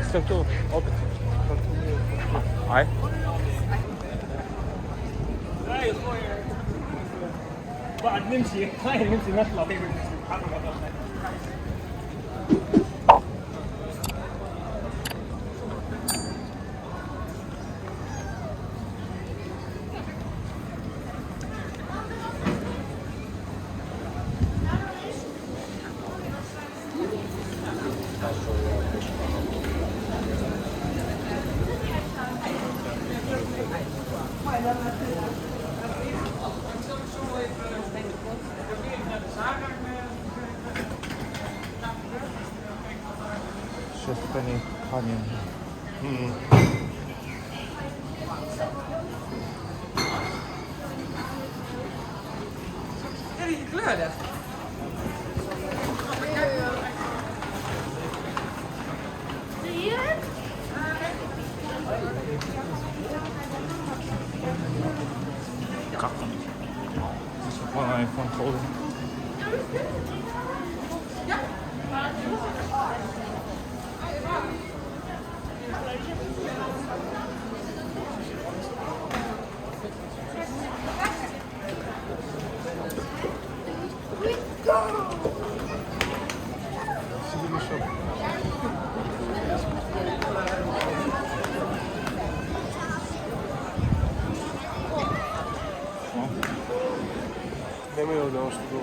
Ste tu opet? Aj. بعد نمشي هاي نمشي نطلع هيك Šestani kanjon. Ja, die kleur dat. Zie je het? Kako? To su ponovno iPhone holder. Nemoj ovdje ovo što bilo.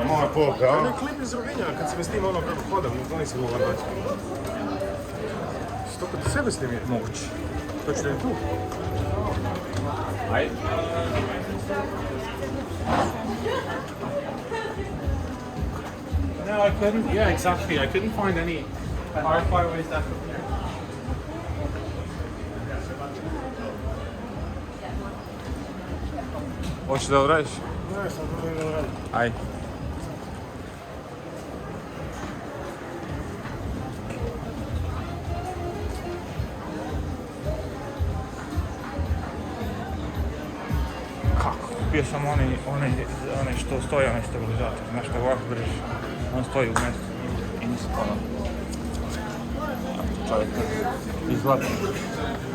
Moja polka, a? Ono je klip iz Rovinja, kad se me snima ono kako hodam, to nisi mogu vrati. Što kod sebe snimi? Moguće. To ću da je tu. Aj. No, I couldn't. Yeah, exactly. I couldn't find any hard-fire ways that. Hoćeš da uradiš? Ne, sam to ne radim. Aj. Kako? Kupio sam onaj što stoji, onaj stabilizator. Znaš što ovako držiš. On stoji u mjestu i nisi ponao. Čovjek izgleda.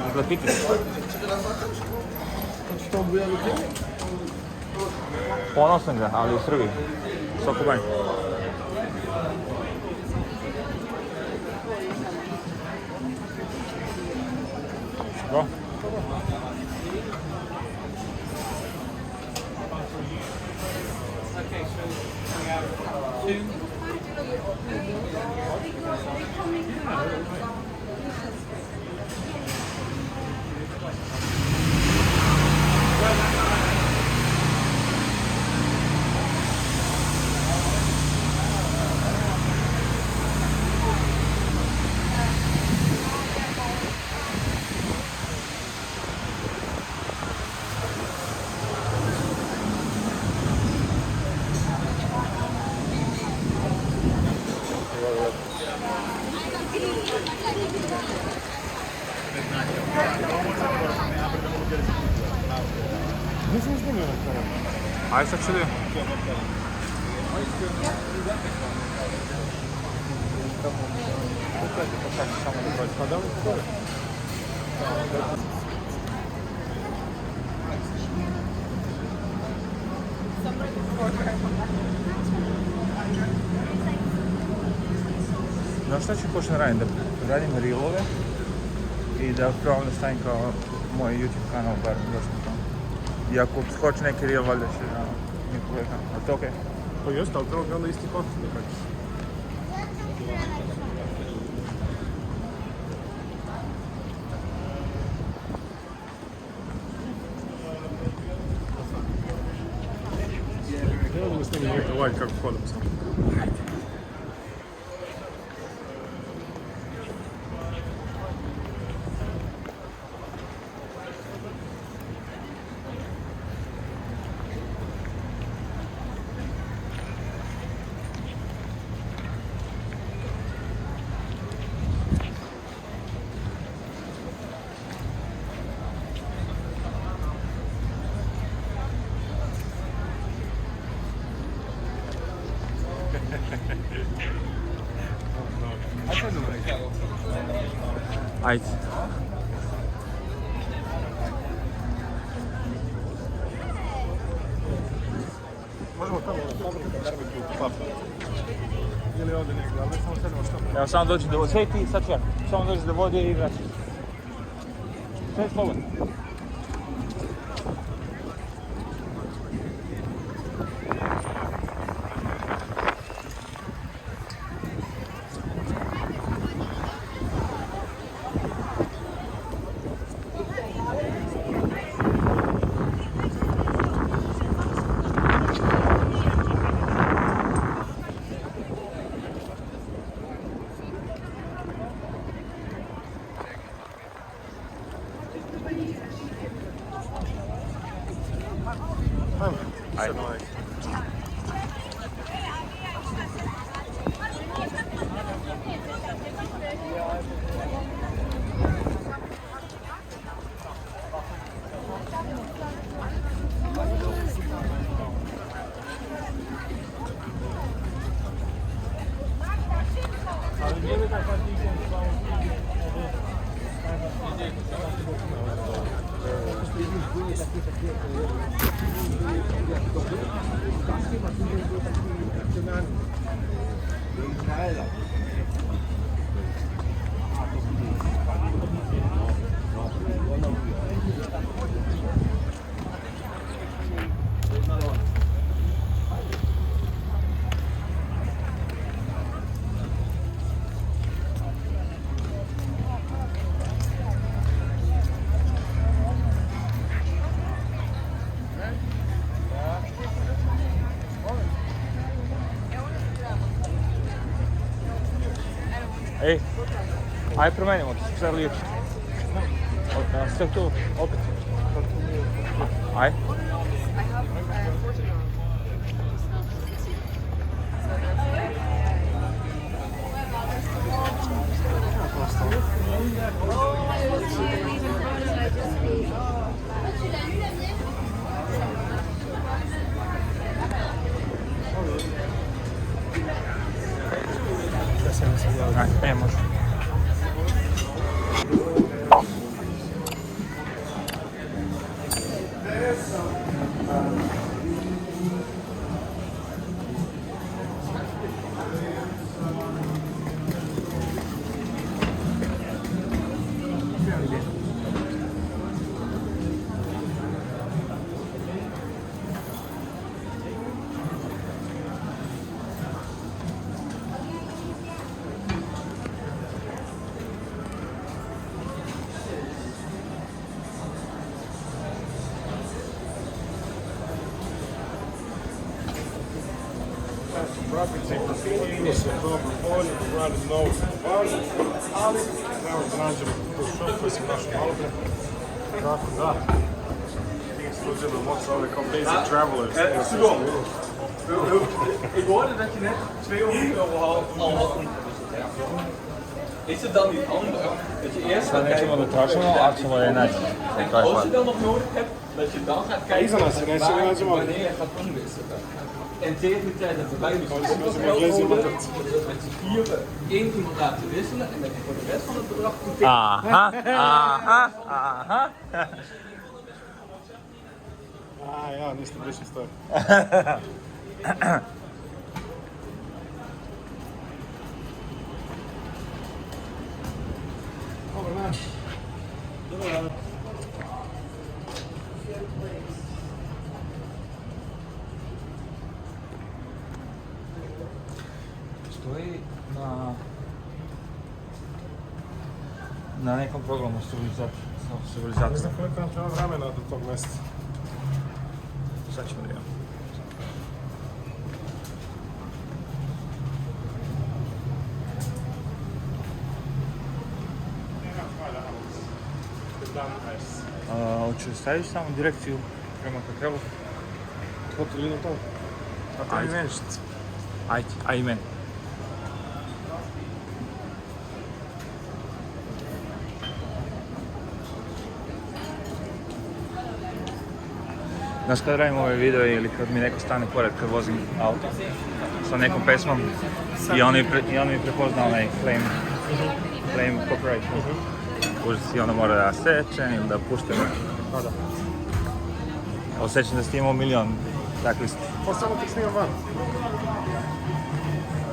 Izlepiti se. Što bi ja vidio? Ponosan ga, ali u Srbiji. Soko banj. Go. Okay, so we have two. Nisam snimio na kraju. Aj sad ću da idem. Pa da li to je? Znaš šta ću početi raditi? Da radim reelove i da probam da stavim kao moj YouTube kanal bar došli tamo. I ako skoči neki reel, valjda će na njihove kanal. A to okej? Pa jeste, ali treba bi onda isti kontent da kažeš. Pusti mi vidite ovaj kako hodam sam. Ajde. Možemo tamo fabrika barbecue pub. Ili ovdje negdje, ali samo sedemo što. Evo samo dođi do vode, sve ti sad čekaj, samo dođi do vode i vraći. Sve je slobodno. Ajde. Ej, aj promenimo se, sve lijepo. Sve tu, opet. Aj. Aj, može. Prapice i prostinije se dobro polje, radi novu važu, ali evo da nađemo tu šop koji sam našao malo pre. Tako da, tim slučajno moći ove kao basic travelers. Ik hoorde dat je net 200 euro al had Is het dan niet handig dat je eerst gaat kijken Nećemo da tražimo, ali ćemo je naći. en als je dan nog nodig hebt, dat je dan gaat kijken wanneer je gaat omwisselen. En tegen die tijd dat voorbij is, komt het geld nodig, dat je met z'n vieren één iemand laten wisselen en dat je voor de rest van het bedrag kunt tikken. Aha, aha, aha. A ja, niste bliže stoji. Dobar dan. Dobar dan. Stoji na nekom programu civilizacije. Ne znam koliko nam treba vremena do tog mjesta. Sad ćemo da imamo. Hoćeš staviš samo direkciju prema hotelu? Hotel ili na to? A to Ajde. mi menšice. Ajde, a i meni. Znaš kad radim ove videe ili kad mi neko stane pored kad vozim auto sa nekom pesmom i on mi prepozna onaj claim copyright. Užas i onda mora da sečem ili da puštem. Pa da. Osjećam da ste imao milion takvih. Pa samo ti snimam van.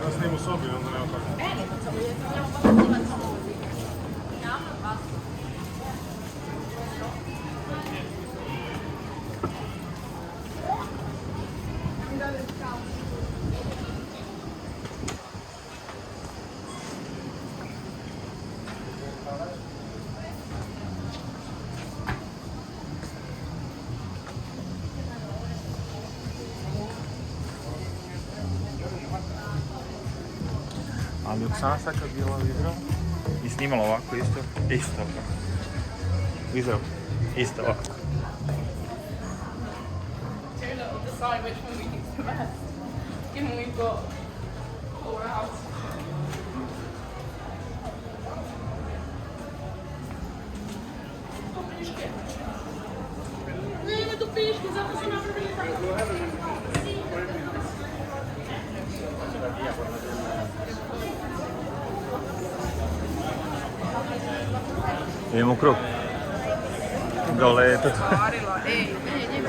Ja snimam u sobi, onda nema tako. Ali Oksana sad kad bila u Izraelu i snimala ovako isto ovako. U Izraelu, isto ovako. We'll decide which one we think's the best. Given we've got 4 hours. Ne do piške, zato se napravili tako. Idemo u krug. Dole je to. Parila, njegu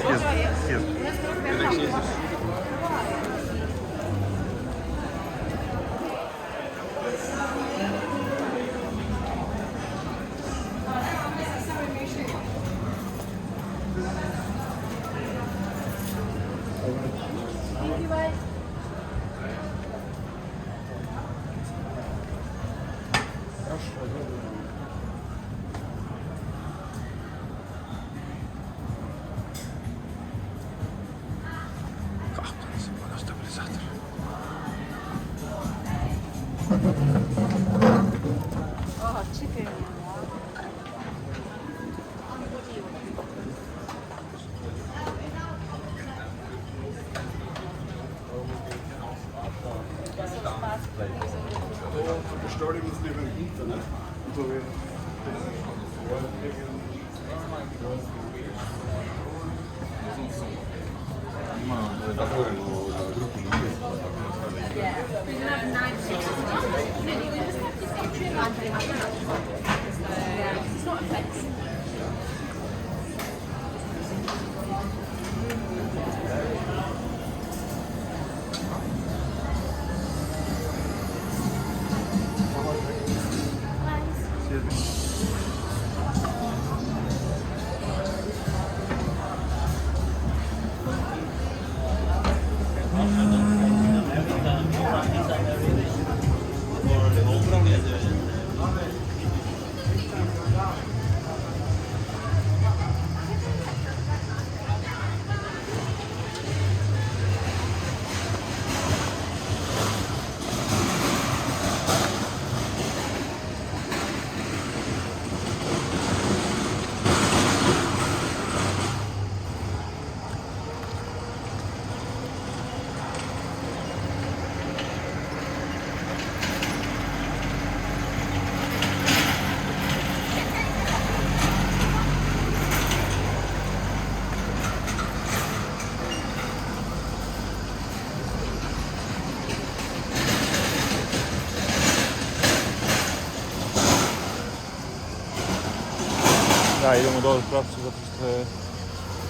Da, idemo dole u pravcu zato što je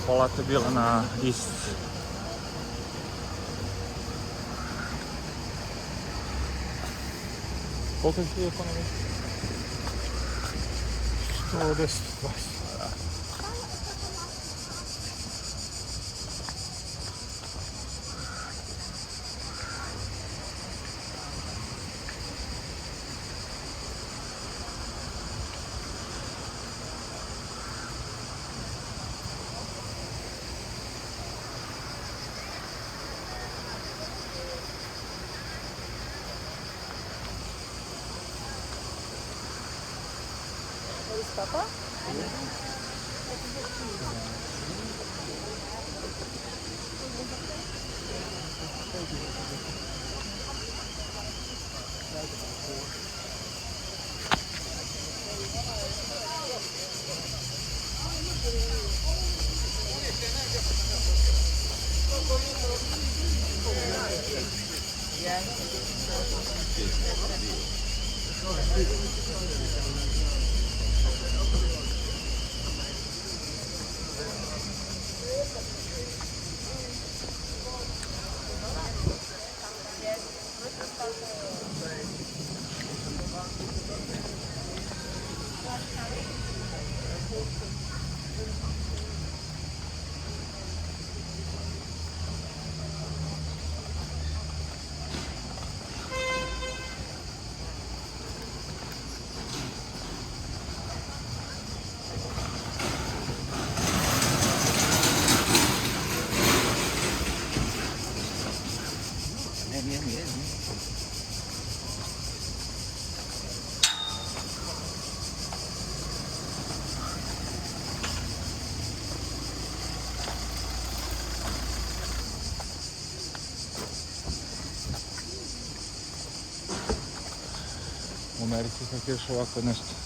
polata bila na ist. Koliko je ti ekonomija? 110, 20. U Americi kako još ovako nešto.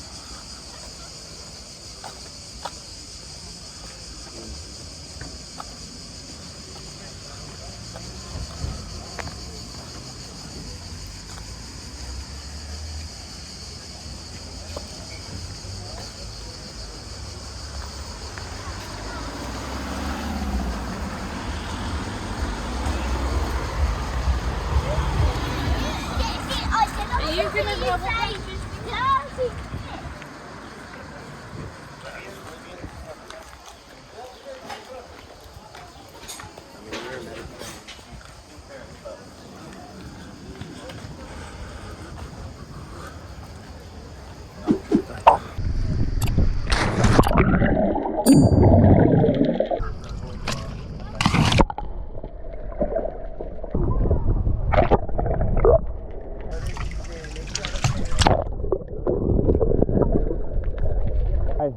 Are you gonna double? Aj.